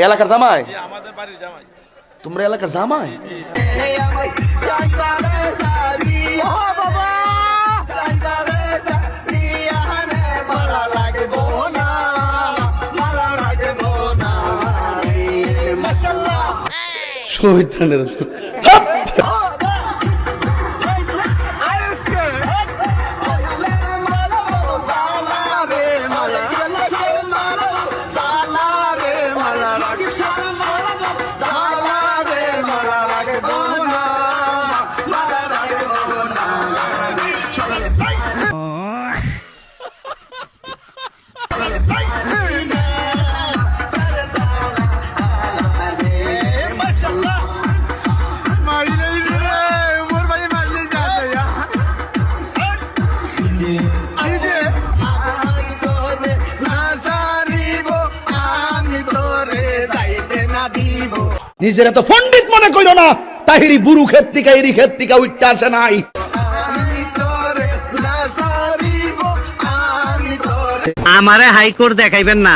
এলাকার জামাই? আমাদের বাড়ির জামাই। তোমরা এলাকার জামাই? শয়তানের নিজেরা তো পণ্ডিত মনে কইল না, তাহিরি বুরু ক্ষেত্রিকা এরি ক্ষেত্রিকা উঠতে আসে নাই। আমারে হাইকোর্ট দেখাইবেন না।